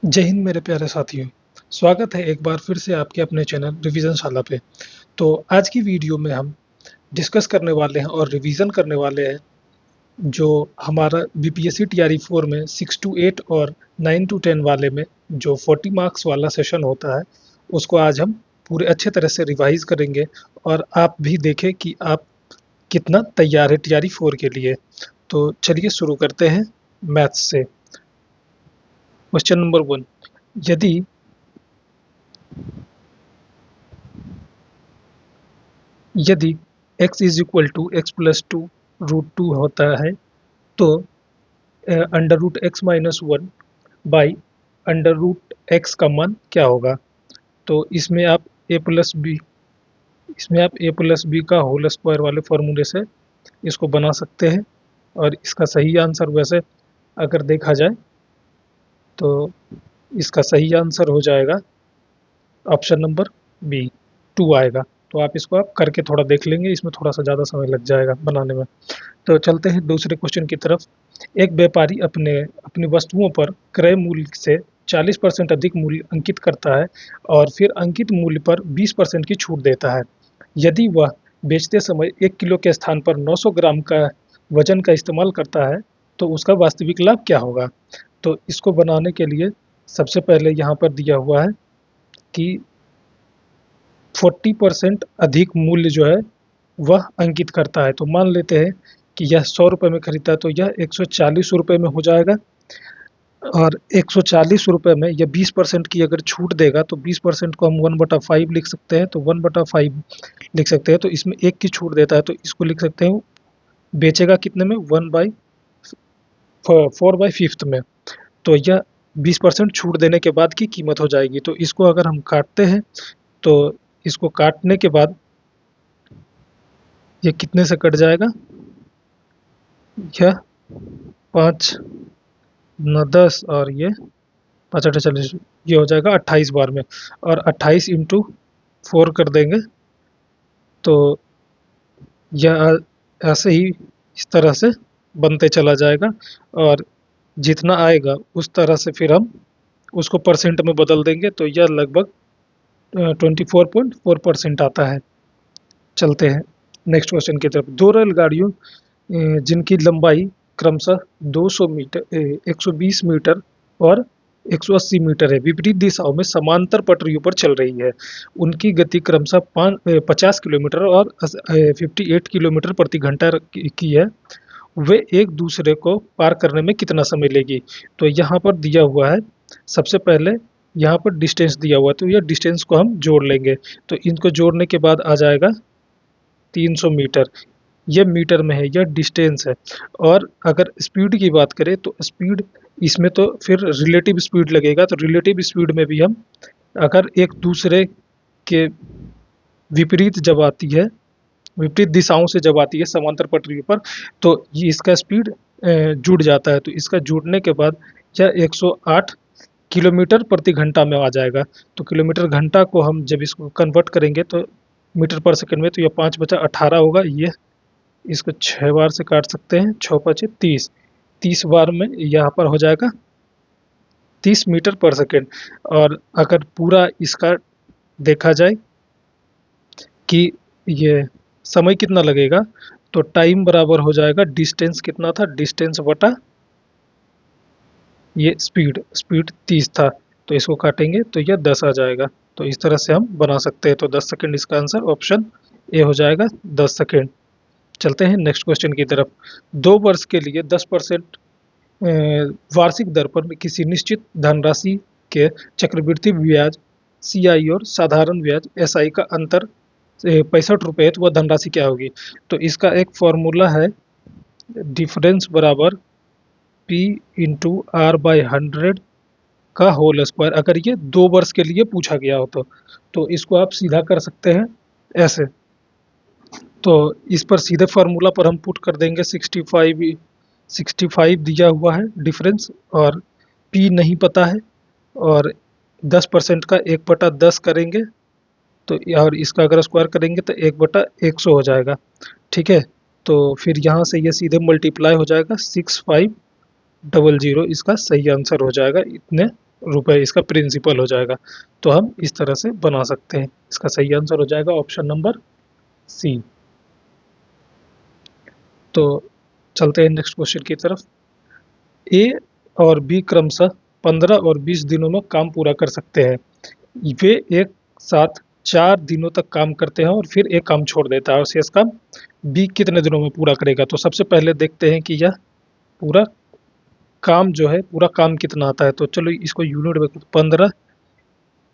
जय हिंद मेरे प्यारे साथियों। स्वागत है एक बार फिर से आपके अपने चैनल रिवीजन शाला पे। तो आज की वीडियो में हम डिस्कस करने वाले हैं और रिवीजन करने वाले हैं जो हमारा बीपीएससी टीआरई 4 में 6 टू 8 और 9 टू 10 वाले में जो 40 मार्क्स वाला सेशन होता है, उसको आज हम पूरे अच्छे तरह से रिवाइज करेंगे और आप भी देखें कि आप कितना तैयार है टीआरई 4 के लिए। तो चलिए शुरू करते हैं मैथ्स से। Question number 1। यदि यदि x is equal to x plus two root two होता है तो under root x minus one by under root x का मान क्या होगा। तो इसमें आप ए प्लस बी का होल स्क्वायर वाले फॉर्मूले से इसको बना सकते हैं और इसका सही आंसर वैसे अगर देखा जाए तो इसका सही आंसर हो जाएगा ऑप्शन नंबर बी, टू आएगा। तो आप करके थोड़ा देख लेंगे, इसमें थोड़ा सा ज़्यादा समय लग जाएगा बनाने में। तो चलते हैं दूसरे क्वेश्चन की तरफ। एक व्यापारी अपने अपनी वस्तुओं पर क्रय मूल्य से 40% अधिक मूल्य अंकित करता है और फिर अंकित मूल्य पर 20% की छूट देता है। यदि वह बेचते समय 1 किलो के स्थान पर 900 ग्राम का वजन का इस्तेमाल करता है तो उसका वास्तविक लाभ क्या होगा। तो इसको बनाने के लिए सबसे पहले यहाँ पर दिया हुआ है कि 40% अधिक मूल्य जो है वह अंकित करता है। तो मान लेते हैं कि यह 100 रुपये में खरीदता है तो यह 140 रुपये में हो जाएगा और 140 रुपये में यह 20% की अगर छूट देगा तो 20% को हम 1/5 लिख सकते हैं। तो 1/5 लिख सकते हैं। तो इसमें एक की छूट देता है तो इसको लिख सकते हैं बेचेगा कितने में, 1/4/5 में। तो यह 20% छूट देने के बाद की कीमत हो जाएगी। तो इसको अगर हम काटते हैं तो इसको काटने के बाद ये कितने से कट जाएगा, यह 5 9 10 और ये 5 8 40, ये हो जाएगा 28 बार में। और 28 इंटू 4 कर देंगे तो यह ऐसे ही इस तरह से बनते चला जाएगा और जितना आएगा उस तरह से फिर हम उसको परसेंट में बदल देंगे तो यह लगभग 24.4% आता है। चलते हैं नेक्स्ट क्वेश्चन की तरफ। दो रेलगाड़ियों जिनकी लंबाई क्रमशः 200 मीटर 120 मीटर और 180 मीटर है, विपरीत दिशाओं में समांतर पटरियों पर चल रही है। उनकी गति क्रमशः 50 किलोमीटर और 58 किलोमीटर प्रति घंटा की है। वे एक दूसरे को पार करने में कितना समय लेगी। तो यहाँ पर दिया हुआ है, सबसे पहले यहाँ पर डिस्टेंस दिया हुआ है तो यह डिस्टेंस को हम जोड़ लेंगे। तो इनको जोड़ने के बाद आ जाएगा 300 मीटर। ये मीटर में है, यह डिस्टेंस है। और अगर स्पीड की बात करें तो स्पीड इसमें तो फिर रिलेटिव स्पीड लगेगा। तो रिलेटिव स्पीड में भी हम अगर एक दूसरे के विपरीत जब आती है, विपरीत दिशाओं से जब आती है समांतर पटरी पर तो ये इसका स्पीड जुड़ जाता है। तो इसका जुड़ने के बाद यह 108 किलोमीटर प्रति घंटा में आ जाएगा। तो किलोमीटर घंटा को हम जब इसको कन्वर्ट करेंगे तो मीटर पर सेकंड में, तो यह 5/18 होगा। ये इसको 6 बार से काट सकते हैं, 6×5 = 30। 30 बार में यहाँ पर हो जाएगा 30 मीटर पर सेकंड। और अगर पूरा इसका देखा जाए कि ये समय कितना लगेगा तो टाइम बराबर हो जाएगा डिस्टेंस कितना था, डिस्टेंस बटा ये स्पीड 30 था। तो इसको काटेंगे तो यह 10 आ जाएगा। तो इस तरह से हम बना सकते हैं। तो 10 सेकंड इसका आंसर ऑप्शन ए हो जाएगा, 10 सेकंड। चलते हैं नेक्स्ट क्वेश्चन की तरफ। 2 वर्ष के लिए 10% वार्षिक दर पर किसी निश्चित धनराशि के चक्रवृद्धि ब्याज सीआई और साधारण ब्याज एसआई का अंतर 65 रुपये है तो वह धनराशि क्या होगी। तो इसका एक फॉर्मूला है, डिफरेंस बराबर पी इंटू आर बाई 100 का होल स्क्वायर। अगर ये 2 वर्ष के लिए पूछा गया हो तो इसको आप सीधा कर सकते हैं ऐसे। तो इस पर सीधे फार्मूला पर हम पुट कर देंगे 65 दिया हुआ है डिफरेंस और पी नहीं पता है और 10% का 1/10 करेंगे तो और इसका अगर स्क्वायर करेंगे तो 1/100 हो जाएगा। ठीक है। तो फिर यहाँ से ये सीधे मल्टीप्लाई हो जाएगा, 6500 इसका सही आंसर हो जाएगा। इतने रुपए इसका प्रिंसिपल हो जाएगा। तो हम इस तरह से बना सकते हैं। इसका सही आंसर हो जाएगा ऑप्शन नंबर सी। तो चलते हैं नेक्स्ट क्वेश्चन की तरफ। ए और बी क्रमशः 15 और 20 दिनों में काम पूरा कर सकते हैं। वे एक साथ 4 दिनों तक काम करते हैं और फिर एक काम छोड़ देता है और शेष काम बी कितने दिनों में पूरा करेगा। तो सबसे पहले देखते हैं कि यह पूरा काम जो है, पूरा काम कितना आता है। तो चलो इसको यूनिट में 15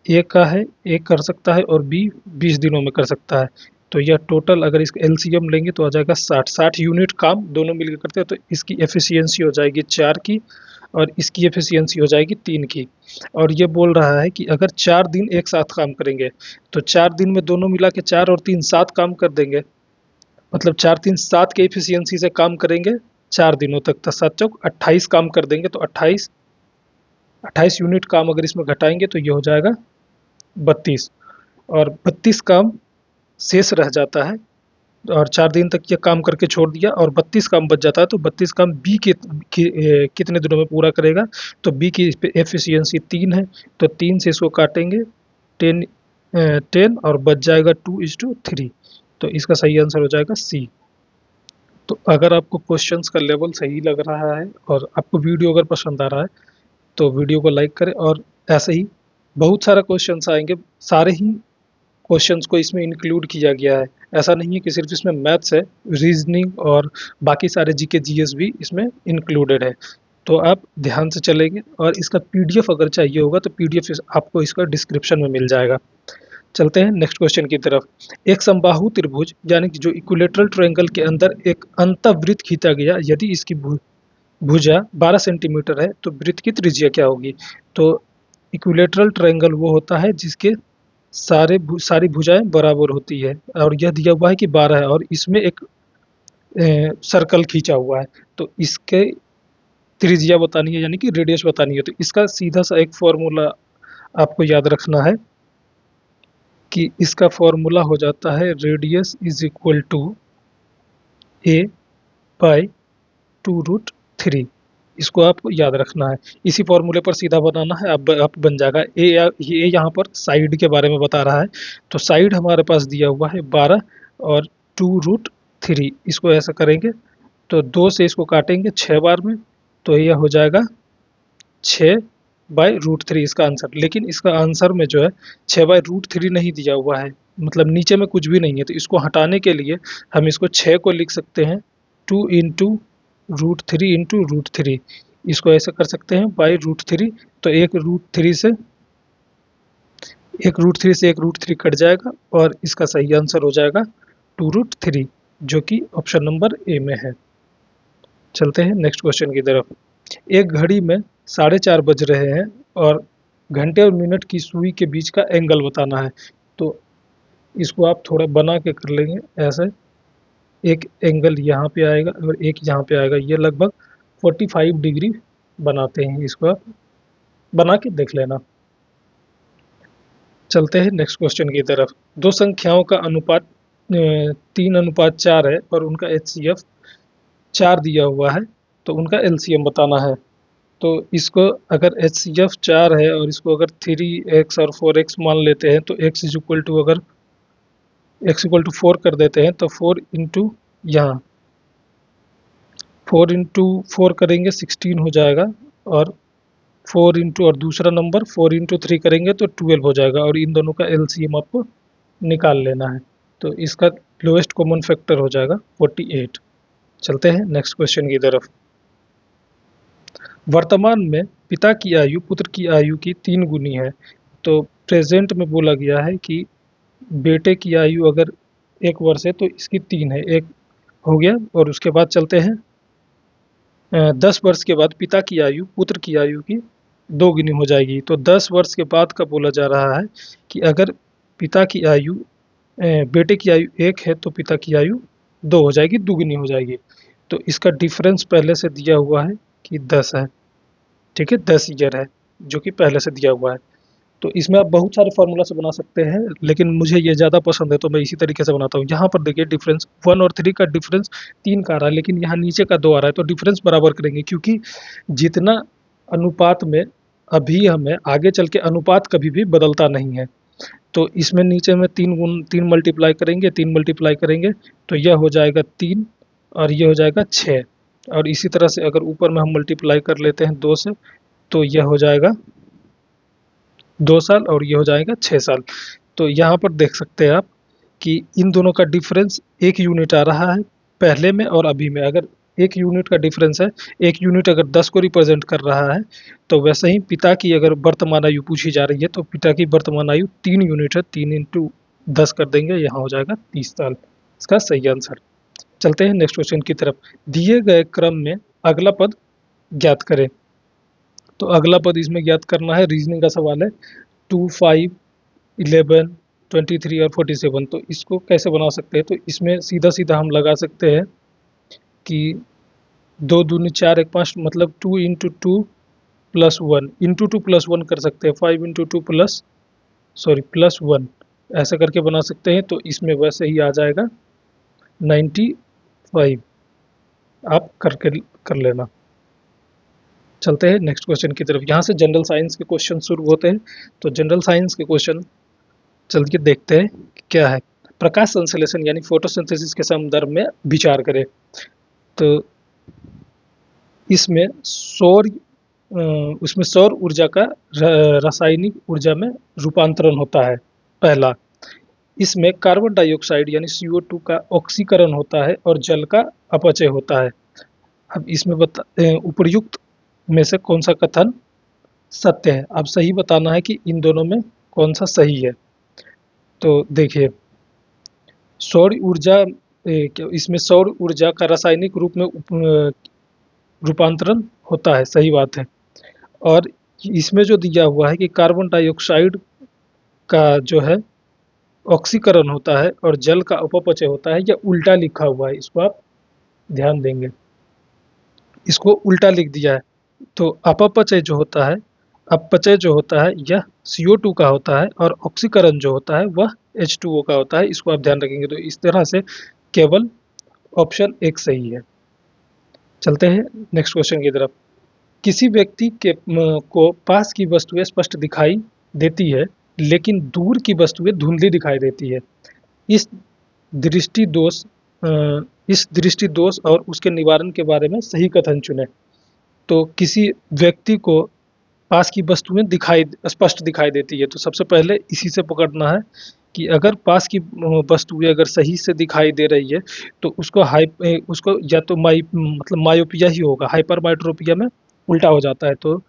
ए का है, ए कर सकता है और बी 20 दिनों में कर सकता है। तो यह टोटल अगर इसका एलसीएम लेंगे तो आ जाएगा 60 यूनिट काम दोनों मिलकर करते हैं। तो इसकी एफिशिएंसी हो जाएगी 4 की और इसकी एफिशिएंसी हो जाएगी 3 की। और ये बोल रहा है कि अगर 4 दिन एक साथ काम करेंगे तो 4 दिन में दोनों मिला के 4 और 3 7 काम कर देंगे। मतलब 4 3 7 के एफिशिएंसी से काम करेंगे 4 दिनों तक, तो 7 चौक 28 काम कर देंगे। तो 28 यूनिट काम अगर इसमें घटाएंगे तो ये हो जाएगा 32। और 32 काम शेष रह जाता है और 4 दिन तक ये काम करके छोड़ दिया और 32 काम बच जाता है। तो 32 काम बी कितने दिनों में पूरा करेगा। तो बी की एफिशिएंसी 3 है, तो 3 से इसको काटेंगे 10 10 और बच जाएगा 2:3। तो इसका सही आंसर हो जाएगा सी। तो अगर आपको क्वेश्चंस का लेवल सही लग रहा है और आपको वीडियो अगर पसंद आ रहा है तो वीडियो को लाइक करें। और ऐसे ही बहुत सारा क्वेश्चंस आएंगे, सारे ही क्वेश्चंस को इसमें इंक्लूड किया गया है। ऐसा नहीं है कि सिर्फ इसमें मैथ्स है, रीजनिंग और बाकी सारे जीके जीएस भी इसमें इंक्लूडेड है। तो आप ध्यान से चलेंगे। और इसका पीडीएफ अगर चाहिए होगा तो पीडीएफ आपको इसका डिस्क्रिप्शन में मिल जाएगा। चलते हैं नेक्स्ट क्वेश्चन की तरफ। एक समबाहु त्रिभुज यानी कि जो इक्विलेटरल ट्रायंगल के अंदर एक अंतःवृत्त खींचा गया, यदि इसकी भुजा 12 सेंटीमीटर है तो वृत्त की त्रिज्या क्या होगी। तो इक्विलेटरल ट्रायंगल वो होता है जिसके सारी भुजाएं बराबर होती है और यह दिया हुआ है कि 12 है और इसमें एक सर्कल खींचा हुआ है। तो इसके त्रिज्या बतानी है यानी कि रेडियस बतानी है। तो इसका सीधा सा एक फॉर्मूला आपको याद रखना है कि इसका फॉर्मूला हो जाता है radius is equal to a by 2√3। इसको आपको याद रखना है, इसी फॉर्मूले पर सीधा बनाना है। अब बन जाएगा ये यहाँ पर साइड के बारे में बता रहा है। तो साइड हमारे पास दिया हुआ है 12 और 2√3। इसको ऐसा करेंगे तो 2 से इसको काटेंगे 6 बार में, तो यह हो जाएगा 6/√3 इसका आंसर। लेकिन इसका आंसर में जो है 6/√3 नहीं दिया हुआ है, मतलब नीचे में कुछ भी नहीं है। तो इसको हटाने के लिए हम इसको 6 को लिख सकते हैं 2 इंटू √3 इंटू √3। इसको ऐसा कर सकते हैं /√3। तो एक रूट थ्री कट जाएगा और इसका सही आंसर हो जाएगा 2√3, जो कि ऑप्शन नंबर ए में है। चलते हैं नेक्स्ट क्वेश्चन की तरफ। एक घड़ी में 4:30 बज रहे हैं और घंटे और मिनट की सुई के बीच का एंगल बताना है। तो इसको आप थोड़ा बना के कर लेंगे ऐसे। एक एंगल यहाँ पे आएगा और एक यहाँ पे आएगा, ये लगभग 45 डिग्री बनाते हैं। इसको आप बना के देख लेना। चलते हैं नेक्स्ट क्वेश्चन की तरफ। दो संख्याओं का अनुपात 3:4 है और उनका HCF 4 दिया हुआ है, तो उनका LCM बताना है। तो इसको अगर HCF 4 है और इसको अगर 3x और 4x मान लेते हैं तो x इज इक्वल टू अगर x इक्वल टू 4 कर देते हैं तो 4 इंटू यहाँ 4 इंटू 4 करेंगे 16 हो जाएगा और 4 इंटू और दूसरा नंबर 4 इंटू 3 करेंगे तो 12 हो जाएगा और इन दोनों का LCM आपको निकाल लेना है। तो इसका लोएस्ट कॉमन फैक्टर हो जाएगा 48। चलते हैं नेक्स्ट क्वेश्चन की तरफ। वर्तमान में पिता की आयु पुत्र की आयु की 3 गुनी है। तो प्रेजेंट में बोला गया है कि बेटे की आयु अगर 1 वर्ष है तो इसकी 3 है, एक हो गया। और उसके बाद चलते हैं 10 वर्ष के बाद पिता की आयु पुत्र की आयु की 2 गुनी हो जाएगी। तो 10 वर्ष के बाद का बोला जा रहा है कि अगर पिता की आयु बेटे की आयु 1 है तो पिता की आयु 2 हो जाएगी, दुगनी हो जाएगी। तो इसका डिफरेंस पहले से दिया हुआ है कि 10 है, ठीक है, 10 ईयर है जो कि पहले से दिया हुआ है। तो इसमें आप बहुत सारे फार्मूला से बना सकते हैं, लेकिन मुझे ये ज़्यादा पसंद है तो मैं इसी तरीके से बनाता हूँ। यहाँ पर देखिए डिफरेंस 1 और 3 का डिफरेंस 3 का आ रहा है, लेकिन यहाँ नीचे का 2 आ रहा है। तो डिफरेंस बराबर करेंगे क्योंकि जितना अनुपात में अभी हमें आगे चल के अनुपात कभी भी बदलता नहीं है। तो इसमें नीचे में 3 मल्टीप्लाई करेंगे, 3 मल्टीप्लाई करेंगे तो यह हो जाएगा 3 और ये हो जाएगा 6। और इसी तरह से अगर ऊपर में हम मल्टीप्लाई कर लेते हैं 2 से तो यह हो जाएगा 2 साल और ये हो जाएगा 6 साल। तो यहाँ पर देख सकते हैं आप कि इन दोनों का डिफरेंस 1 यूनिट आ रहा है पहले में और अभी में। अगर 1 यूनिट का डिफरेंस है, 1 यूनिट अगर 10 को रिप्रेजेंट कर रहा है, तो वैसे ही पिता की अगर वर्तमान आयु पूछी जा रही है तो पिता की वर्तमान आयु 3 यूनिट है, 3 इंटू 10 कर देंगे, यहाँ हो जाएगा 30 साल। इसका सही आंसर। चलते हैं नेक्स्ट क्वेश्चन की तरफ। दिए गए क्रम में अगला पद ज्ञात करें। तो अगला पद इसमें ज्ञात करना है, रीजनिंग का सवाल है। 2, 5, 11, 23 और 47। तो इसको कैसे बना सकते हैं? तो इसमें सीधा सीधा हम लगा सकते हैं कि 2 दूनी 4 1 5, मतलब 2 इंटू 2 + 1 इंटू 2 + 1 कर सकते हैं। 5 इंटू 2 +1 ऐसा करके बना सकते हैं। तो इसमें वैसे ही आ जाएगा 95। आप करके कर लेना। चलते हैं नेक्स्ट क्वेश्चन की तरफ। यहाँ से जनरल साइंस के क्वेश्चन शुरू होते हैं। तो जनरल साइंस के क्वेश्चन चल के देखते हैं क्या है। प्रकाश संश्लेषण यानी फोटोसिंथेसिस के संदर्भ में विचार करें। तो इसमें उसमें सौर ऊर्जा का रासायनिक ऊर्जा में रूपांतरण होता है। पहला, इसमें कार्बन डाइऑक्साइड यानी CO2 का ऑक्सीकरण होता है और जल का अपचय होता है। अब इसमें उपर्युक्त में से कौन सा कथन सत्य है? अब सही बताना है कि इन दोनों में कौन सा सही है। तो देखिए, सौर ऊर्जा इसमें सौर ऊर्जा का रासायनिक रूप में रूपांतरण होता है, सही बात है। और इसमें जो दिया हुआ है कि कार्बन डाइऑक्साइड का जो है ऑक्सीकरण होता है और जल का अपचय होता है, यह उल्टा लिखा हुआ है। इसको आप ध्यान देंगे, इसको उल्टा लिख दिया है। तो अपचय जो होता है, अपचय जो होता है यह CO2 का होता है और ऑक्सीकरण जो होता है वह H2O का होता है। इसको आप ध्यान रखेंगे। तो इस तरह से केवल ऑप्शन 1 सही है। चलते हैं नेक्स्ट क्वेश्चन की तरफ। किसी व्यक्ति के को पास की वस्तुएं स्पष्ट दिखाई देती है लेकिन दूर की वस्तुएं धुंधली दिखाई देती है। इस दृष्टि दोष इस दृष्टि दोष और उसके निवारण के बारे में सही कथन चुनें। तो किसी व्यक्ति को पास की वस्तुएं स्पष्ट दिखाई देती है, तो सबसे पहले इसी से पकड़ना है कि अगर पास की वस्तुएं अगर सही से दिखाई दे रही है तो उसको या तो मतलब मायोपिया ही होगा, हाइपरमाइट्रोपिया में उल्टा हो जाता है। तो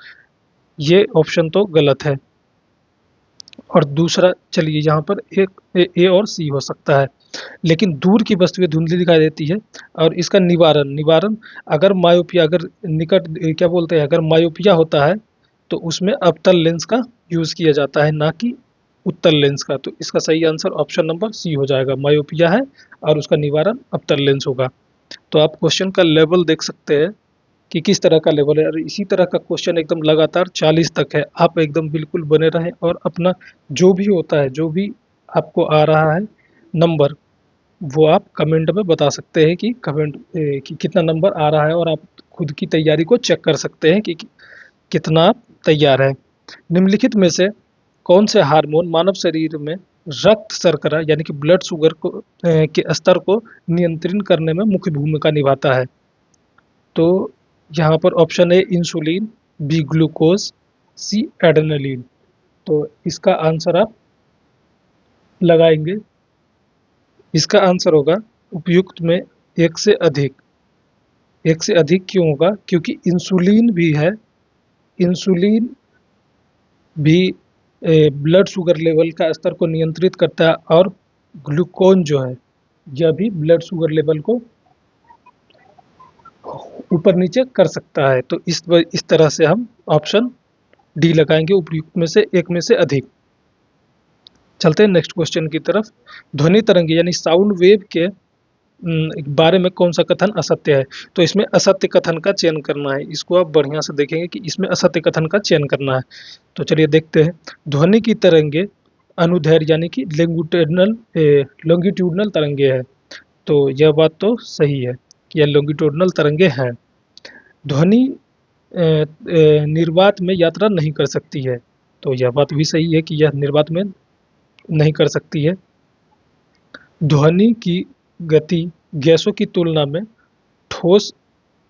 ये ऑप्शन तो गलत है। और दूसरा, चलिए यहाँ पर एक ए और सी हो सकता है। लेकिन दूर की वस्तुएं धुंधली दिखाई देती है और इसका निवारण अगर मायोपिया, अगर निकट क्या बोलते हैं, अगर मायोपिया होता है तो उसमें अवतल लेंस का यूज किया जाता है, ना कि उत्तल लेंस का। तो इसका सही आंसर ऑप्शन नंबर सी हो जाएगा। मायोपिया है और उसका निवारण अवतल लेंस होगा। तो आप क्वेश्चन का लेवल देख सकते हैं कि किस तरह का लेवल है। और इसी तरह का क्वेश्चन एकदम लगातार 40 तक है। आप एकदम बिल्कुल बने रहें और अपना जो भी होता है, जो भी आपको आ रहा है नंबर, वो आप कमेंट में बता सकते हैं कि कि कितना नंबर आ रहा है। और आप खुद की तैयारी को चेक कर सकते हैं कि कितना आप तैयार है। निम्नलिखित में से कौन से हार्मोन मानव शरीर में रक्त शर्करा यानी कि ब्लड शुगर के स्तर को नियंत्रित करने में मुख्य भूमिका निभाता है? तो यहाँ पर option A insulin, B glucose, C adrenaline. तो इसका आंसर आप लगाएंगे। इसका आंसर होगा उपयुक्त में एक से अधिक। एक से अधिक क्यों होगा? क्योंकि इंसुलिन भी है, इंसुलिन भी ब्लड शुगर लेवल का स्तर को नियंत्रित करता है और ग्लूकोन जो है यह भी ब्लड शुगर लेवल को ऊपर नीचे कर सकता है। तो इस तरह से हम ऑप्शन डी लगाएंगे, उपयुक्त में से एक में से अधिक। चलते हैं नेक्स्ट क्वेश्चन की तरफ। ध्वनि तरंग यानी साउंड वेव के बारे में कौन सा कथन असत्य है? तो इसमें असत्य कथन का चयन करना है। इसको आप बढ़िया से देखेंगे कि इसमें असत्य कथन का चयन करना है। तो चलिए देखते हैं। ध्वनि की तरंगे अनुदैर्घ्य यानी कि लॉन्गिट्यूडनल तरंगे है। तो यह बात तो सही है कि यह लॉन्गिट्यूडनल तरंगे हैं। ध्वनि निर्वात में यात्रा नहीं कर सकती है। तो यह बात भी सही है कि यह निर्वात में नहीं कर सकती है। ध्वनि की गति गैसों की तुलना में ठोस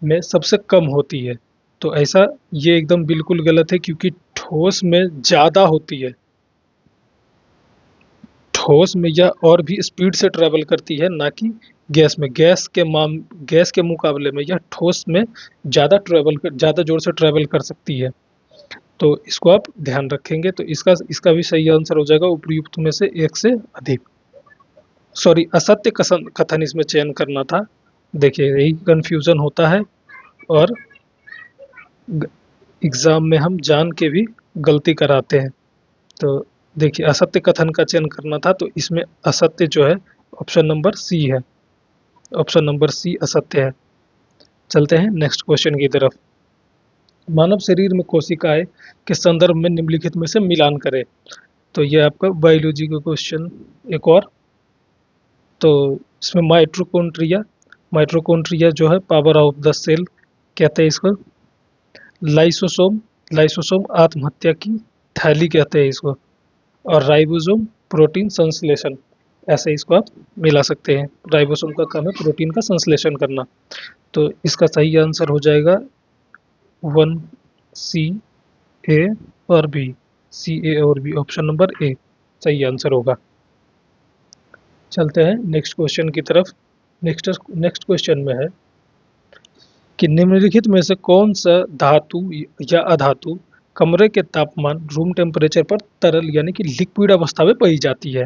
में सबसे कम होती है। तो ऐसा ये एकदम बिल्कुल गलत है, क्योंकि ठोस में ज़्यादा होती है। ठोस में यह और भी स्पीड से ट्रैवल करती है, ना कि गैस में। गैस के मुकाबले में यह ठोस में ज़्यादा जोर से ट्रैवल कर सकती है। तो इसको आप ध्यान रखेंगे। तो इसका इसका भी सही आंसर हो जाएगा उपयुक्त में से एक से अधिक। सॉरी, असत्य कथन इसमें चयन करना था। देखिए, यही कंफ्यूजन होता है, और एग्जाम में हम जान के भी गलती कराते हैं। तो देखिए, असत्य कथन का चयन करना था, तो इसमें असत्य जो है ऑप्शन नंबर सी है। ऑप्शन नंबर सी असत्य है। चलते हैं नेक्स्ट क्वेश्चन की तरफ। मानव शरीर में कोशिकाएं के संदर्भ में निम्नलिखित में से मिलान करें। तो ये आपका बायोलॉजी का क्वेश्चन एक और। तो इसमें माइटोकॉन्ड्रिया जो है पावर ऑफ द सेल कहते हैं इसको। लाइसोसोम लाइसोसोम आत्महत्या की थैली कहते हैं इसको। और राइबोसोम प्रोटीन संश्लेषण, ऐसे इसको आप मिला सकते हैं। राइबोसोम का काम है प्रोटीन का संश्लेषण करना। तो इसका सही आंसर हो जाएगा 1 सी, ए और बी। सी, ए और बी, ऑप्शन नंबर ए सही आंसर होगा। चलते हैं नेक्स्ट क्वेश्चन की तरफ। नेक्स्ट क्वेश्चन में है कि निम्नलिखित में से कौन सा धातु या अधातु कमरे के तापमान रूम टेम्परेचर पर तरल यानी कि लिक्विड अवस्था में पाई जाती है।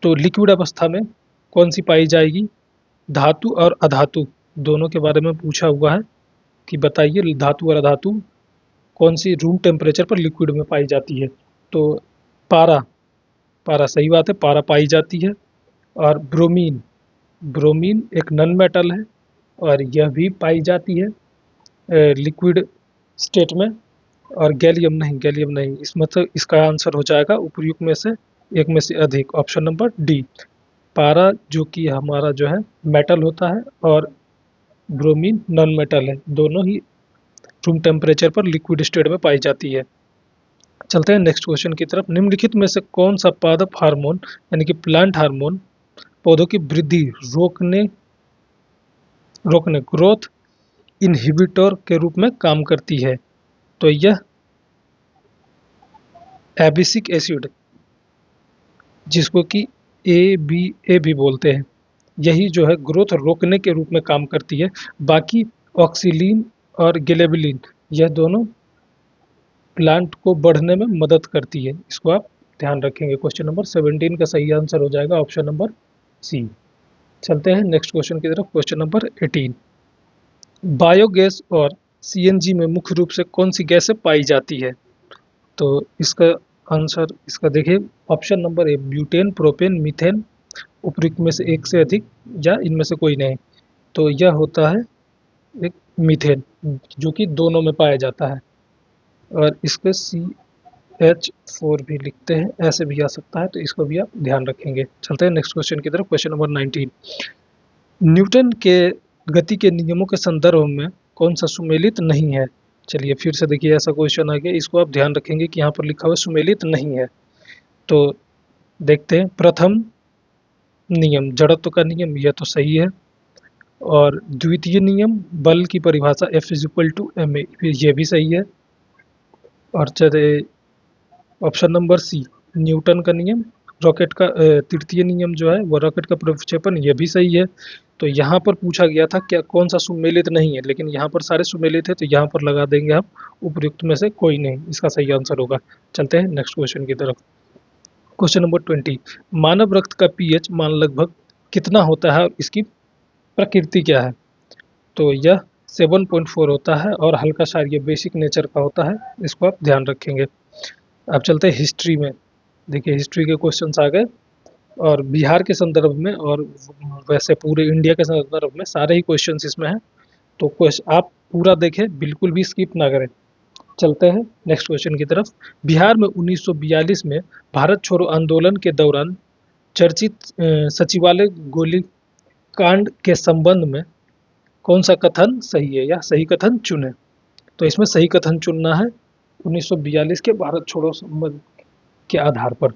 तो लिक्विड अवस्था में कौन सी पाई जाएगी? धातु और अधातु दोनों के बारे में पूछा हुआ है कि बताइए धातु और अधातु कौन सी रूम टेम्परेचर पर लिक्विड में पाई जाती है। तो पारा, पारा सही बात है, पारा पाई जाती है। और ब्रोमीन, ब्रोमीन एक नन मेटल है, और यह भी पाई जाती है लिक्विड स्टेट में। और गैलियम नहीं, गैलियम नहीं, इस मतलब इसका आंसर हो जाएगा उपयुक्त में से एक में से अधिक, ऑप्शन नंबर डी। पारा जो कि हमारा जो है मेटल होता है, और ब्रोमीन नॉन मेटल है। दोनों ही रूम टेम्परेचर पर लिक्विड स्टेट में पाई जाती है। चलते हैं नेक्स्ट क्वेश्चन की तरफ। निम्नलिखित में से कौन सा पादप हार्मोन यानी कि प्लांट हार्मोन पौधों की वृद्धि रोकने रोकने ग्रोथ इनहिबिटर के रूप में काम करती है? तो यह एबिसिक एसिड, जिसको कि ए बी बोलते हैं, यही जो है ग्रोथ रोकने के रूप में काम करती है। बाकी ऑक्सीलिन और गिलेबिलिन, यह दोनों प्लांट को बढ़ने में मदद करती है। इसको आप ध्यान रखेंगे। क्वेश्चन नंबर 17 का सही आंसर हो जाएगा ऑप्शन नंबर सी। चलते हैं नेक्स्ट क्वेश्चन की तरफ। क्वेश्चन नंबर 18, बायोगैस और सीएनजी में मुख्य रूप से कौन सी गैसें पाई जाती है? तो इसका आंसर, इसका देखिए, option number A butane, propane, methane, उपयुक्त में से एक से अधिक, या इनमें से कोई नहीं। तो यह होता है एक मीथेन, जो कि दोनों में पाया जाता है। और इसको CH4 भी लिखते हैं, ऐसे भी आ सकता है, तो इसको भी आप ध्यान रखेंगे। चलते हैं नेक्स्ट क्वेश्चन की तरफ। क्वेश्चन नंबर 19, न्यूटन के गति के नियमों के संदर्भ में कौन सा सुमेलित नहीं है? चलिए फिर से देखिए, ऐसा क्वेश्चन आ गया, इसको आप ध्यान रखेंगे कि यहाँ पर लिखा हुआ सुमेलित नहीं है। तो देखते हैं। प्रथम नियम, जड़त्व का नियम, यह तो सही है। और द्वितीय नियम, बल की परिभाषा F=ma, ये भी सही है। और चले ऑप्शन नंबर सी, न्यूटन का नियम, रॉकेट का तृतीय नियम जो है वो रॉकेट का प्रक्षेपण, ये भी सही है। तो यहाँ पर पूछा गया था क्या कौन सा सुमेलित नहीं है, लेकिन यहाँ पर सारे सुमेलित है, तो यहाँ पर लगा देंगे आप उपयुक्त में से कोई नहीं, इसका सही आंसर होगा। चलते हैं नेक्स्ट क्वेश्चन की तरफ। क्वेश्चन नंबर 20, मानव रक्त का पीएच मान लगभग कितना होता है और इसकी प्रकृति क्या है? तो यह 7.4 होता है, और हल्का क्षारीय बेसिक नेचर का होता है, इसको आप ध्यान रखेंगे। अब चलते हैं हिस्ट्री में। देखिए, हिस्ट्री के क्वेश्चंस आ गए, और बिहार के संदर्भ में और वैसे पूरे इंडिया के संदर्भ में सारे ही क्वेश्चंस इसमें हैं। तो क्वेश्चन आप पूरा देखें, बिल्कुल भी स्किप ना करें। चलते हैं नेक्स्ट क्वेश्चन की तरफ। बिहार में 1942 में भारत छोड़ो आंदोलन के दौरान चर्चित सचिवालय गोलीकांड के संबंध में कौन सा कथन सही है, या सही कथन चुने? तो इसमें सही कथन चुनना है 1942 के भारत छोड़ो संबंध के आधार पर।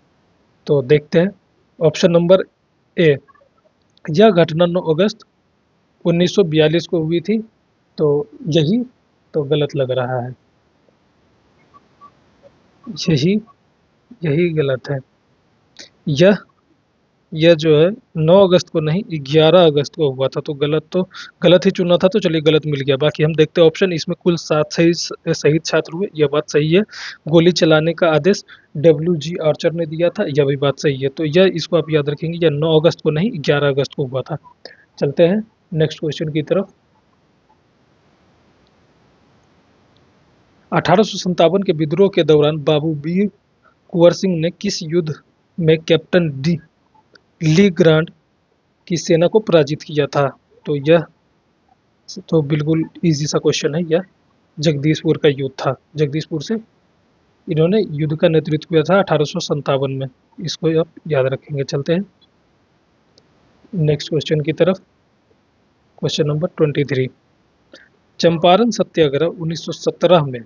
तो देखते हैं ऑप्शन नंबर ए, यह घटना 9 अगस्त 1942 को हुई थी। तो यही तो गलत लग रहा है, यही यही गलत है। यह यह जो है 9 अगस्त को नहीं 11 अगस्त को हुआ था। तो गलत ही चुना था, तो चलिए गलत मिल गया। बाकी हम देखते हैं ऑप्शन, इसमें कुल 7 सही शहीद छात्र हुए, यह बात सही है। गोली चलाने का आदेश WG आर्चर ने दिया था, यह भी बात सही है। तो यह इसको आप याद रखेंगे, यह 9 अगस्त को नहीं 11 अगस्त को हुआ था। चलते हैं नेक्स्ट क्वेश्चन की तरफ। 1857 के विद्रोह के दौरान बाबू वीर कुंवर सिंह ने किस युद्ध में कैप्टन डी ली ग्रांट की सेना को पराजित किया था? तो यह तो बिल्कुल इजी सा क्वेश्चन है। यह जगदीशपुर का युद्ध था। जगदीशपुर से इन्होंने युद्ध का नेतृत्व किया था 1857 में। इसको आप याद रखेंगे। चलते हैं नेक्स्ट क्वेश्चन की तरफ। क्वेश्चन नंबर 23, चंपारण सत्याग्रह 1917 में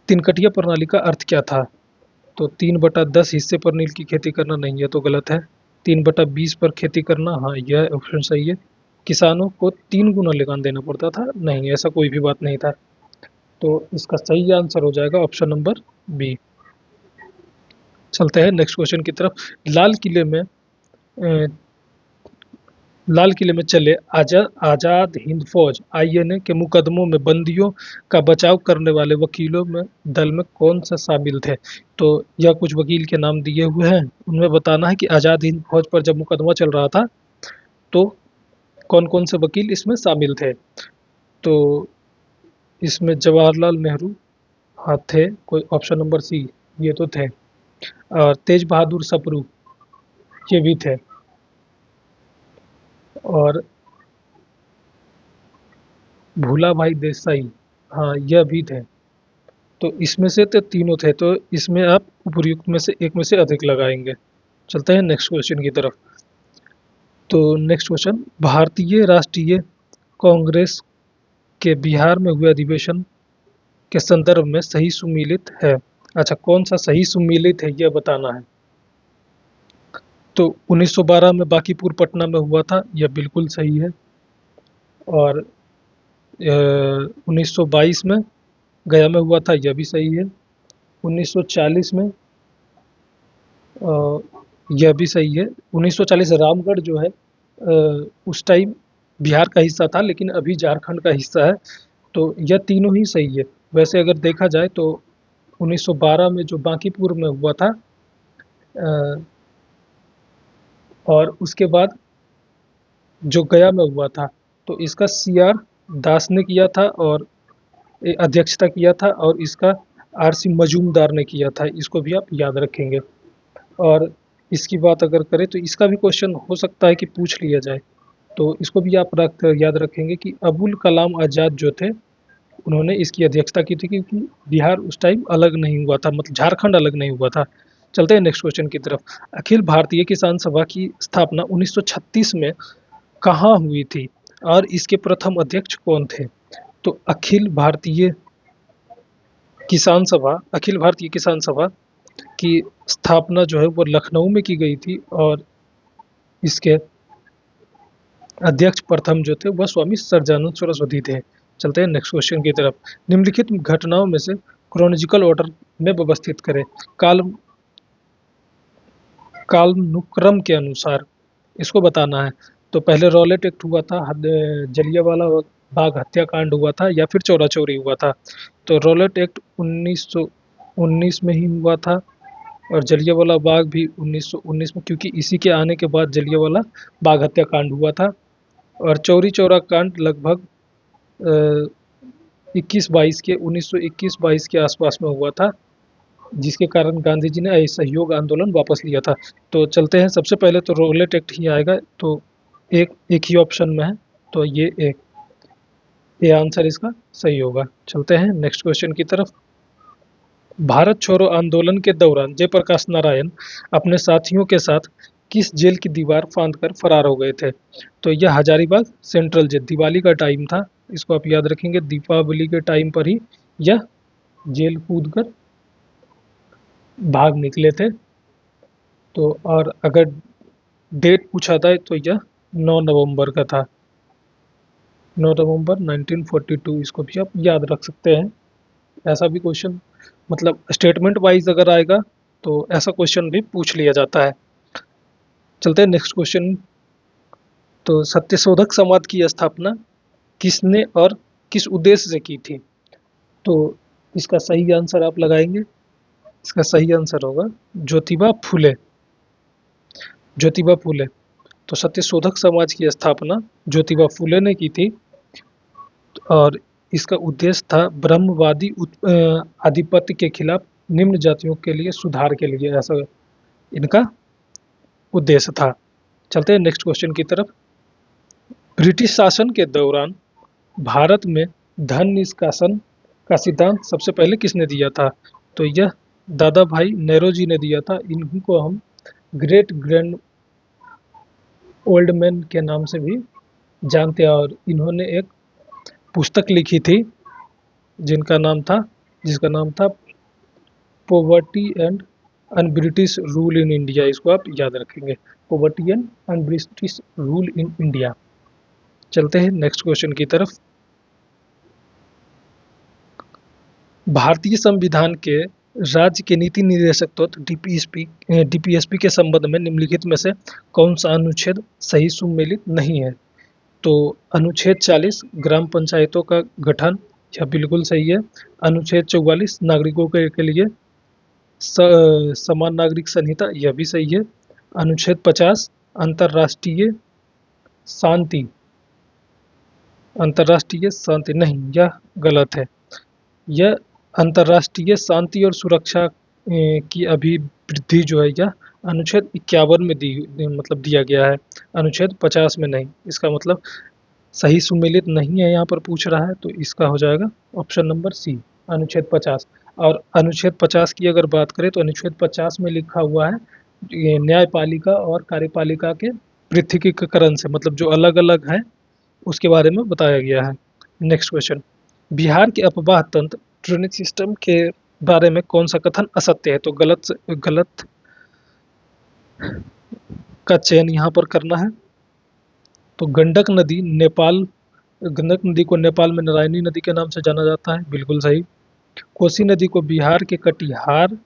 तिनकटिया प्रणाली का अर्थ क्या था? तो 3/10 हिस्से पर नील की खेती करना, नहीं है तो गलत है। 3/20 पर खेती करना, हाँ यह ऑप्शन सही है। किसानों को 3 गुना लगान देना पड़ता था, नहीं ऐसा कोई भी बात नहीं था। तो इसका सही आंसर हो जाएगा ऑप्शन नंबर बी। चलते हैं नेक्स्ट क्वेश्चन की तरफ। लाल किले में चले आजाद हिंद फौज INA के मुकदमों में बंदियों का बचाव करने वाले वकीलों में दल में कौन सा शामिल थे? तो यह कुछ वकील के नाम दिए हुए हैं, उनमें बताना है कि आजाद हिंद फौज पर जब मुकदमा चल रहा था तो कौन कौन से वकील इसमें शामिल थे। तो इसमें जवाहरलाल नेहरू हाँ थे, कोई ऑप्शन नंबर सी ये तो थे। और तेज बहादुर सप्रू ये भी थे। और भूला भाई देसाई हाँ यह भी थे। तो इसमें से तो तीनों थे, तो इसमें आप उपयुक्त में से एक में से अधिक लगाएंगे। चलते हैं नेक्स्ट क्वेश्चन की तरफ। तो नेक्स्ट क्वेश्चन, भारतीय राष्ट्रीय कांग्रेस के बिहार में हुए अधिवेशन के संदर्भ में सही सुमीलित है। अच्छा, कौन सा सही सुमीलित है यह बताना है। तो 1912 में बांकीपुर पटना में हुआ था, यह बिल्कुल सही है। और 1922 में गया में हुआ था, यह भी सही है। 1940 में यह भी सही है। 1940 रामगढ़ जो है उस टाइम बिहार का हिस्सा था, लेकिन अभी झारखंड का हिस्सा है। तो यह तीनों ही सही है। वैसे अगर देखा जाए तो 1912 में जो बांकीपुर में हुआ था, और उसके बाद जो गया में हुआ था, तो इसका CR दास ने किया था और अध्यक्षता किया था, और इसका RC मजूमदार ने किया था। इसको भी आप याद रखेंगे। और इसकी बात अगर करें तो इसका भी क्वेश्चन हो सकता है कि पूछ लिया जाए। तो इसको भी आप याद रखेंगे कि अबुल कलाम आज़ाद जो थे, उन्होंने इसकी अध्यक्षता की थी, क्योंकि बिहार उस टाइम अलग नहीं हुआ था, मतलब झारखंड अलग नहीं हुआ था। चलते हैं नेक्स्ट क्वेश्चन की तरफ। अखिल भारतीय किसान सभा की स्थापना 1936 में कहाँ हुई थी और इसके प्रथम अध्यक्ष कौन थे? तो अखिल भारतीय किसान सभा की स्थापना जो है वो लखनऊ में की गई थी, और इसके अध्यक्ष प्रथम जो थे वह स्वामी सरजानंद सरस्वती थे। चलते हैं नेक्स्ट क्वेश्चन की तरफ। निम्नलिखित घटनाओं में से क्रोनोलॉजिकल ऑर्डर में व्यवस्थित करें। कालानुक्रम के अनुसार इसको बताना है। तो पहले रॉलेट एक्ट हुआ था, जलियांवाला बाग हत्याकांड हुआ था, या फिर चौरा चौरी हुआ था। तो रॉलेट एक्ट 1919 में ही हुआ था, और जलियांवाला बाग भी 1919 में, क्योंकि इसी के आने के बाद जलियांवाला बाग हत्याकांड हुआ था। और चौरी चौरा कांड लगभग 21-22 के 1921-22 के आसपास में हुआ था, जिसके कारण गांधी जी ने असहयोग आंदोलन वापस लिया था। तो चलते हैं, सबसे पहले तो रॉलेट एक्ट ही आएगा, तो एक ही ऑप्शन में है, तो ये आंसर इसका सही होगा। चलते हैं नेक्स्ट क्वेश्चन की तरफ। भारत छोड़ो आंदोलन के दौरान जयप्रकाश नारायण अपने साथियों के साथ किस जेल की दीवार फांदकर फरार हो गए थे? तो यह हजारीबाग सेंट्रल जेल, दिवाली का टाइम था, इसको आप याद रखेंगे, दीपावली के टाइम पर ही यह जेल कूदकर भाग निकले थे। तो और अगर डेट पूछा था तो यह 9 नवंबर का था, 9 नवंबर 1942। इसको भी आप याद रख सकते हैं। ऐसा भी क्वेश्चन मतलब स्टेटमेंट वाइज अगर आएगा तो ऐसा क्वेश्चन भी पूछ लिया जाता है। चलते हैं नेक्स्ट क्वेश्चन। तो सत्यशोधक समाज की स्थापना किसने और किस उद्देश्य से की थी? तो इसका सही आंसर आप लगाएंगे। इसका सही आंसर होगा ज्योतिबा फूले। ज्योतिबा फूले। तो सत्यशोधक समाज की स्थापना ज्योतिबा फूले ने की थी और इसका उद्देश्य था ब्रह्मवादी आधिपत्य के खिलाफ निम्न जातियों के लिए सुधार के लिए, ऐसा इनका उद्देश्य था। चलते हैं नेक्स्ट क्वेश्चन की तरफ। ब्रिटिश शासन के दौरान भारत में धन निष्कासन का सिद्धांत सबसे पहले किसने दिया था? तो यह दादा भाई नेहरू ने दिया था। इनको हम ग्रेट ग्रैंड ओल्ड मैन के नाम से भी जानते हैं और इन्होंने एक पुस्तक लिखी थी जिसका नाम था poverty and un British rule in India. इसको आप याद रखेंगे, poverty and un British rule in India. चलते हैं नेक्स्ट क्वेश्चन की तरफ। भारतीय संविधान के राज्य के नीति निर्देशक तत्व डीपीएसपी के संबंध में निम्नलिखित में से कौन सा अनुच्छेद सही सुमेलित नहीं है? तो अनुच्छेद 40 ग्राम पंचायतों का गठन, यह बिल्कुल सही है। अनुच्छेद 44 नागरिकों के लिए समान नागरिक संहिता, यह भी सही है। अनुच्छेद 50 अंतर्राष्ट्रीय शांति, अंतर्राष्ट्रीय शांति नहीं, यह गलत है। यह अंतर्राष्ट्रीय शांति और सुरक्षा की अभिवृद्धि जो है यह अनुच्छेद 51 में दिया गया है, अनुच्छेद 50 में नहीं। इसका मतलब सही सुमेलित नहीं है यहाँ पर पूछ रहा है, तो इसका हो जाएगा ऑप्शन नंबर सी, अनुच्छेद 50। और अनुच्छेद 50 की अगर बात करें तो अनुच्छेद 50 में लिखा हुआ है ये न्यायपालिका और कार्यपालिका के पृथकीकरण से, मतलब जो अलग अलग है उसके बारे में बताया गया है। Next question. बिहार के अपवाह तंत्र ड्रेनेज सिस्टम के बारे में कौन सा कथन असत्य है? तो गलत का चयन यहाँ पर करना है। तो गंडक नदी को नेपाल में नारायणी नदी के नाम से जाना जाता है, बिल्कुल सही। कोसी नदी को बिहार के कटिहार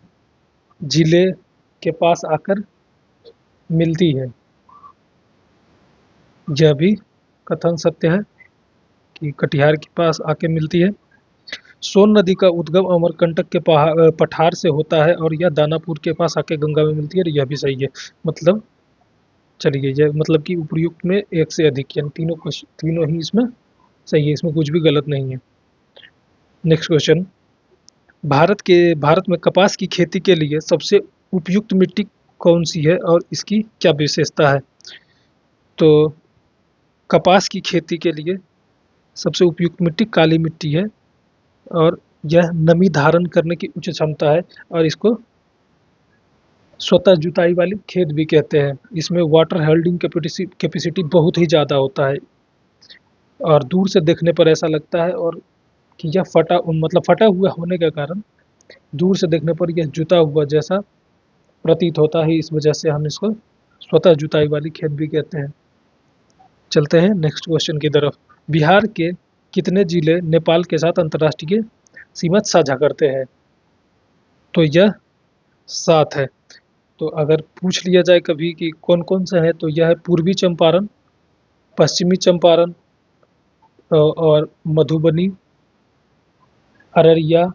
जिले के पास आकर मिलती है, यह भी कथन सत्य है कि कटिहार के पास आके मिलती है। सोन नदी का उद्गम अमरकंटक के पठार से होता है और यह दानापुर के पास आके गंगा में मिलती है, यह भी सही है। मतलब चलिए यह मतलब कि उपयुक्त में एक से अधिक, यानी तीनों ही इसमें सही है, इसमें कुछ भी गलत नहीं है। Next question. भारत में कपास की खेती के लिए सबसे उपयुक्त मिट्टी कौन सी है और इसकी क्या विशेषता है? तो कपास की खेती के लिए सबसे उपयुक्त मिट्टी काली मिट्टी है और यह नमी धारण करने की उच्च क्षमता है और इसको स्वतः जुताई वाली खेत भी कहते हैं। इसमें वाटर होल्डिंग कैपेसिटी बहुत ही ज़्यादा होता है और दूर से देखने पर ऐसा लगता है और कि यह फटा हुआ होने के कारण दूर से देखने पर यह जुता हुआ जैसा प्रतीत होता है, इस वजह से हम इसको स्वतः जुताई वाली खेत भी कहते हैं। चलते हैं नेक्स्ट क्वेश्चन की तरफ। बिहार के कितने जिले नेपाल के साथ अंतर्राष्ट्रीय सीमा साझा करते हैं? तो यह 7 है। तो अगर पूछ लिया जाए कभी कि कौन कौन सा है, तो यह है पूर्वी चंपारण, पश्चिमी चंपारण और मधुबनी, अररिया,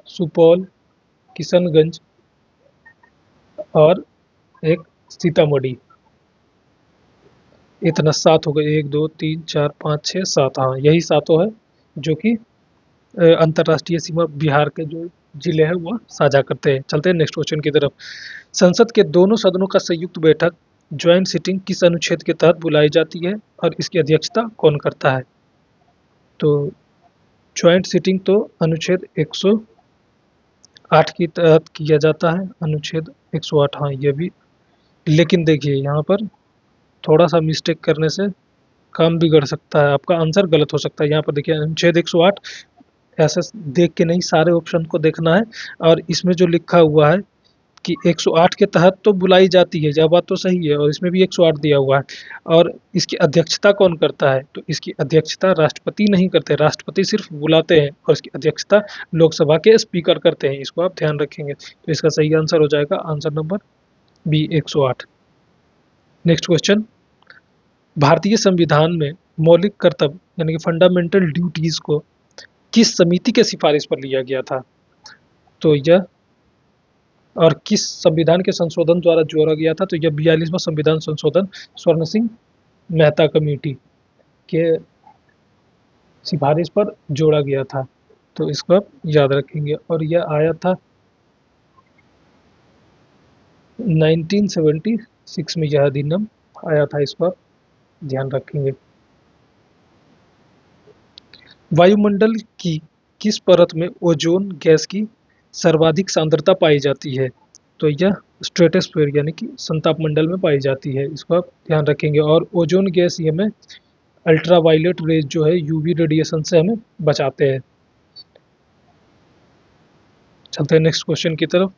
सुपौल, किशनगंज और एक सीतामढ़ी। इतना 7 हो गए, 1 2 3 4 5 6 7। हाँ, यही सातों है जो कि अंतर्राष्ट्रीय सीमा बिहार के जो जिले हैं वह साझा करते हैं। चलते हैं नेक्स्ट क्वेश्चन की तरफ। संसद के दोनों सदनों का संयुक्त बैठक ज्वाइंट सिटिंग किस अनुच्छेद के तहत बुलाई जाती है और इसकी अध्यक्षता कौन करता है? तो ज्वाइंट सिटिंग तो अनुच्छेद 108 के तहत किया जाता है, अनुच्छेद 108। हाँ, ये भी, लेकिन देखिए यहाँ पर थोड़ा सा मिस्टेक करने से काम बिगड़ सकता है, आपका आंसर गलत हो सकता है। यहाँ पर देखिए अनुच्छेद 108 ऐसे देख के नहीं, सारे ऑप्शन को देखना है। और इसमें जो लिखा हुआ है कि 108 के तहत तो बुलाई जाती है, यह बात तो सही है, और इसमें भी 108 दिया हुआ है। और इसकी अध्यक्षता कौन करता है? तो इसकी अध्यक्षता राष्ट्रपति नहीं करते, राष्ट्रपति सिर्फ बुलाते हैं, और इसकी अध्यक्षता लोकसभा के स्पीकर करते हैं। इसको आप ध्यान रखेंगे। तो इसका सही आंसर हो जाएगा answer number B, 108। Next question, भारतीय संविधान में मौलिक कर्तव्य यानी कि फंडामेंटल ड्यूटीज को किस समिति के सिफारिश पर लिया गया था? तो यह, और किस संविधान के संशोधन द्वारा जोड़ा गया था? तो यह 42वां संविधान संशोधन स्वर्ण सिंह मेहता कमेटी के सिफारिश पर जोड़ा गया था। तो इसको आप याद रखेंगे। और यह आया था 1976 में, यह अधिनियम आया था। इसको आप ध्यान रखेंगे। वायुमंडल की किस परत में ओजोन गैस की सर्वाधिक सांद्रता पाई जाती है? तो यह स्ट्रेटोस्फीयर यानी कि संताप मंडल में पाई जाती है। इसको आप ध्यान रखेंगे। और ओजोन गैस ये हमें अल्ट्रावायलेट रेज जो है यूवी रेडिएशन से हमें बचाते हैं। चलते हैं नेक्स्ट क्वेश्चन की तरफ।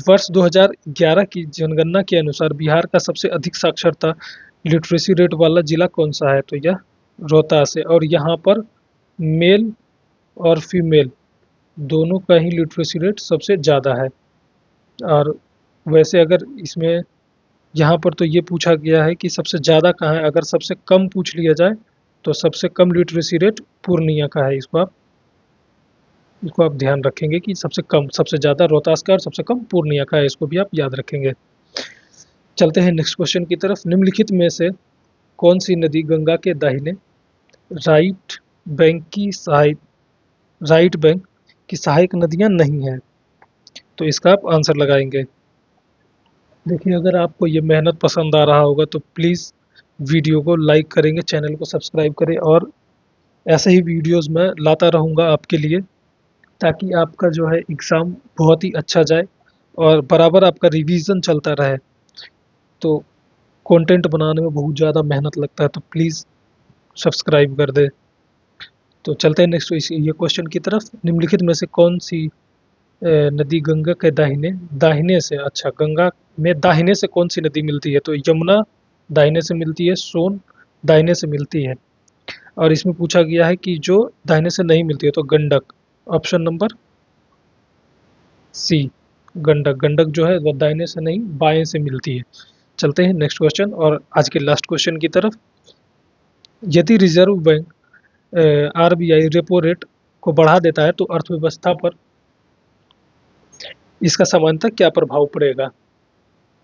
वर्ष 2011 की जनगणना के अनुसार बिहार का सबसे अधिक साक्षरता लिटरेसी रेट वाला जिला कौन सा है? तो यह रोहतास है। और यहाँ पर मेल और फीमेल दोनों का ही लिटरेसी रेट सबसे ज़्यादा है। और वैसे अगर इसमें यहाँ पर तो ये पूछा गया है कि सबसे ज़्यादा कहाँ है, अगर सबसे कम पूछ लिया जाए तो सबसे कम लिटरेसी रेट पूर्णिया का है। इसको आप ध्यान रखेंगे कि सबसे कम, सबसे ज़्यादा रोहतास का और सबसे कम पूर्णिया का है। इसको भी आप याद रखेंगे। चलते हैं नेक्स्ट क्वेश्चन की तरफ। निम्नलिखित में से कौन सी नदी गंगा के दाहिने राइट बैंक की सहायक राइट बैंक की सहायक नदियां नहीं है? तो इसका आप आंसर लगाएंगे। देखिए, अगर आपको ये मेहनत पसंद आ रहा होगा तो प्लीज़ वीडियो को लाइक करेंगे, चैनल को सब्सक्राइब करें, और ऐसे ही वीडियोस मैं लाता रहूँगा आपके लिए, ताकि आपका जो है एग्ज़ाम बहुत ही अच्छा जाए और बराबर आपका रिवीजन चलता रहे। तो कंटेंट बनाने में बहुत ज़्यादा मेहनत लगता है, तो प्लीज़ सब्सक्राइब कर दें। तो चलते हैं नेक्स्ट ये क्वेश्चन की तरफ। निम्नलिखित में से कौन सी नदी गंगा के दाहिने दाहिने से, अच्छा, गंगा में दाहिने से कौन सी नदी मिलती है? तो यमुना दाहिने से मिलती है, सोन दाहिने से मिलती है। और इसमें पूछा गया है कि जो दाहिने से नहीं मिलती है, तो Gandak, option number C, Gandak. Gandak जो है वह दाहिने से नहीं बाएं से मिलती है। चलते हैं नेक्स्ट क्वेश्चन और आज के लास्ट क्वेश्चन की तरफ। यदि reserve bank RBI repo rate को बढ़ा देता है तो अर्थव्यवस्था पर इसका सामान्यतः क्या प्रभाव पड़ेगा?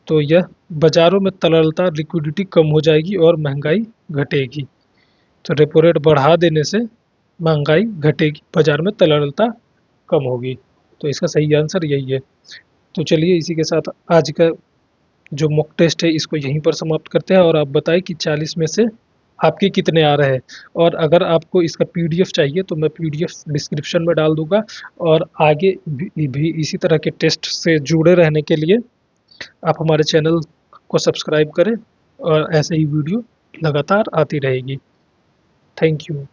तो यह बाजारों में तरलता, लिक्विडिटी कम हो जाएगी और महंगाई घटेगी। तो रेपो रेट बढ़ा देने से महंगाई घटेगी, बाजार में तरलता कम होगी। तो इसका सही आंसर यही है। तो चलिए, इसी के साथ आज का जो मॉक टेस्ट है इसको यहीं पर समाप्त करते हैं, और आप बताएं कि 40 में से आपके कितने आ रहे हैं। और अगर आपको इसका पीडीएफ चाहिए तो मैं पीडीएफ डिस्क्रिप्शन में डाल दूंगा। और आगे भी इसी तरह के टेस्ट से जुड़े रहने के लिए आप हमारे चैनल को सब्सक्राइब करें, और ऐसे ही वीडियो लगातार आती रहेगी। Thank you.